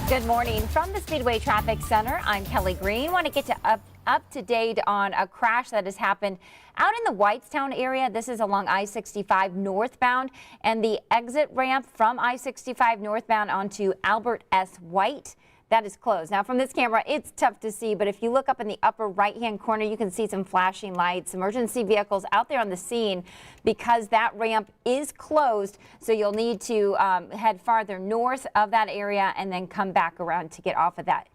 Good morning from the Speedway Traffic Center. I'm Kelly Greene. Want to get to up to date on a crash that has happened out in the Whitestown area. This is along I-65 northbound, and the exit ramp from I-65 northbound onto Albert S. White. That is closed. Now from this camera, it's tough to see, but if you look up in the upper right-hand corner, you can see some flashing lights, emergency vehicles out there on the scene because that ramp is closed. So you'll need to head farther north of that area and then come back around to get off of that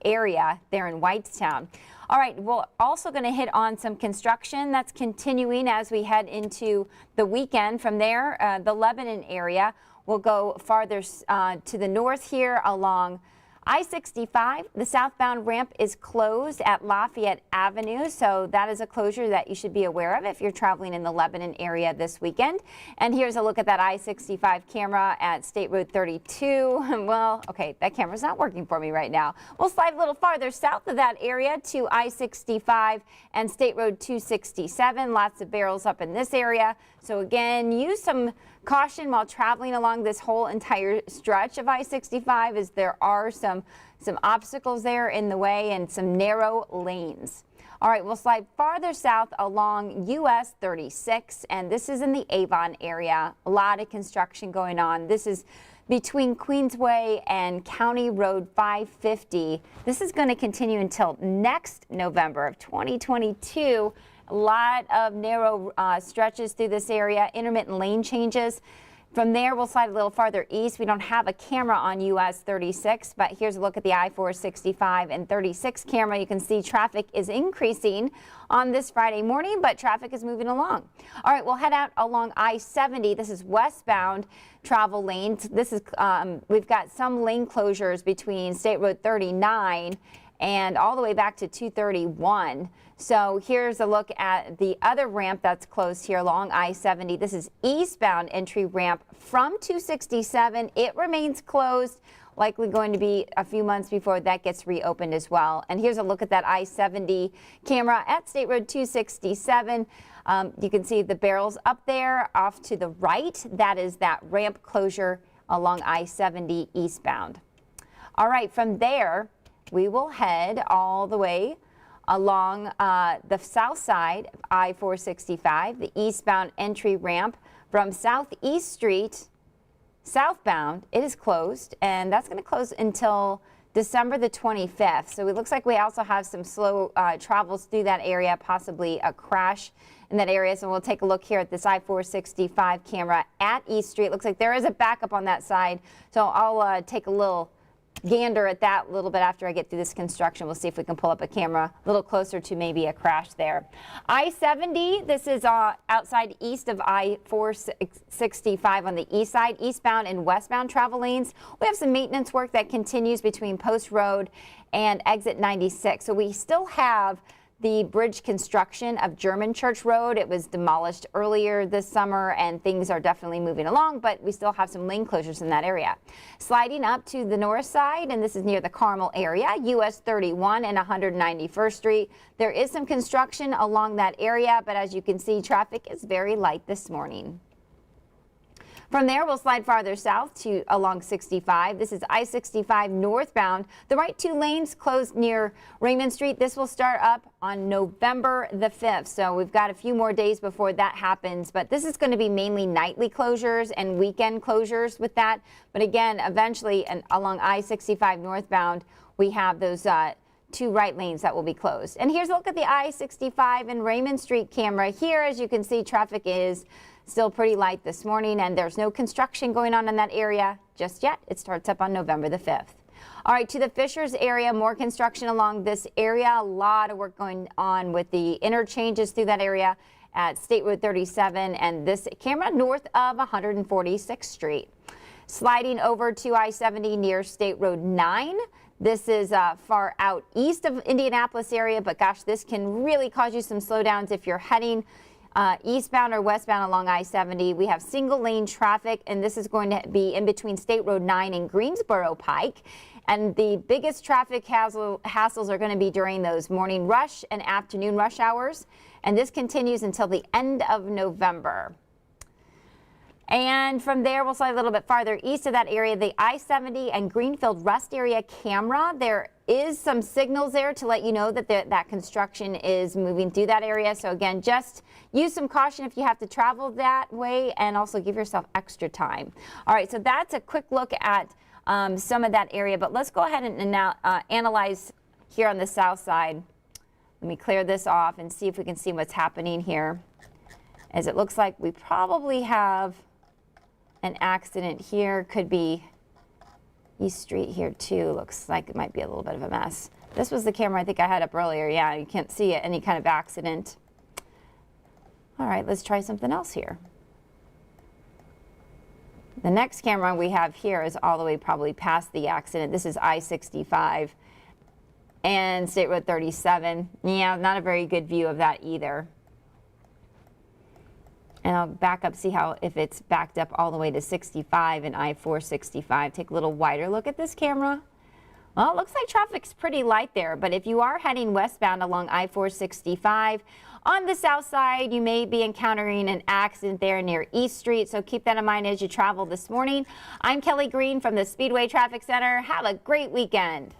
area there in Whitestown. All right, we're also going to hit on some construction that's continuing as we head into the weekend. From there, the Lebanon area will go farther to the north here along I-65. The southbound ramp is closed at Lafayette Avenue, so that is a closure that you should be aware of if you're traveling in the Lebanon area this weekend. And here's a look at that I-65 camera at State Road 32. Well, okay, that camera's not working for me right now. We'll slide a little farther south of that area to I-65 and State Road 267. Lots of barrels up in this area. So again, use some caution while traveling along this whole entire stretch of I-65 as there are some obstacles there in the way and some narrow lanes. All right, we'll slide farther south along US 36, and this is in the Avon area. A lot of construction going on. This is between Queensway and County Road 550. This is going to continue until next November of 2022. A lot of narrow stretches through this area, intermittent lane changes. From there, we'll slide a little farther east. We don't have a camera on US 36, but here's a look at the I-465 and 36 camera. You can see traffic is increasing on this Friday morning, but traffic is moving along. All right, we'll head out along I-70. This is westbound travel lanes. This is we've got some lane closures between State Road 39 and all the way back to 231. So here's a look at the other ramp that's closed here along I-70. This is eastbound entry ramp from 267. It remains closed, likely going to be a few months before that gets reopened as well. And here's a look at that I-70 camera at State Road 267. You can see the barrels up there off to the right. That is that ramp closure along I-70 eastbound. All right, from there, we will head all the way along the south side of I-465, the eastbound entry ramp from Southeast Street southbound. It is closed, and that's going to close until December the 25th. So it looks like we also have some slow travels through that area, possibly a crash in that area. So we'll take a look here at this I-465 camera at East Street. Looks like there is a backup on that side. So I'll take a little gander at that a little bit after I get through this construction. We'll see if we can pull up a camera a little closer to maybe a crash there. I-70, this is outside east of I-465 on the east side, eastbound and westbound travel lanes. We have some maintenance work that continues between Post Road and exit 96. So we still have the bridge construction of German Church Road. It was demolished earlier this summer and things are definitely moving along, but we still have some lane closures in that area. Sliding up to the north side, and this is near the Carmel area, US 31 and 191st Street. There is some construction along that area, but as you can see, traffic is very light this morning. From there, we'll slide farther south to along 65. This is I-65 northbound. The right two lanes closed near Raymond Street. This will start up on November the 5th. So we've got a few more days before that happens, but this is going to be mainly nightly closures and weekend closures with that. But again, eventually along I-65 northbound, we have those two right lanes that will be closed. And here's a look at the I-65 and Raymond Street camera. Here, as you can see, traffic is still pretty light this morning, and there's no construction going on in that area just yet. It starts up on November the 5th. All right, to the Fishers area, more construction along this area. A lot of work going on with the interchanges through that area at State Road 37 and this camera north of 146th Street. Sliding over to I-70 near State Road 9. This is far out east of Indianapolis area, but gosh, this can really cause you some slowdowns if you're heading eastbound or westbound along I-70. We have single lane traffic, and this is going to be in between State Road 9 and Greensboro Pike. And the biggest traffic hassles are going to be during those morning rush and afternoon rush hours. And this continues until the end of November. And from there, we'll slide a little bit farther east of that area, the I-70 and Greenfield Rest area camera. There is some signals there to let you know that that construction is moving through that area. So again, just use some caution if you have to travel that way, and also give yourself extra time. All right, so that's a quick look at some of that area, but let's go ahead and now analyze here on the south side. Let me clear this off and see if we can see what's happening here, as it looks like we probably have an accident here. Could be East Street here too. Looks like it might be a little bit of a mess. This was the camera I think I had up earlier. Yeah, you can't see any kind of accident. All right, let's try something else here. The next camera we have here is all the way probably past the accident. This is I-65 and State Road 37. Yeah, not a very good view of that either. And I'll back up, see how if it's backed up all the way to 65 and I-465. Take a little wider look at this camera. Well, it looks like traffic's pretty light there, but if you are heading westbound along I-465 on the south side, you may be encountering an accident there near East Street, so keep that in mind as you travel this morning. I'm Kelly Greene from the Speedway Traffic Center. Have a great weekend.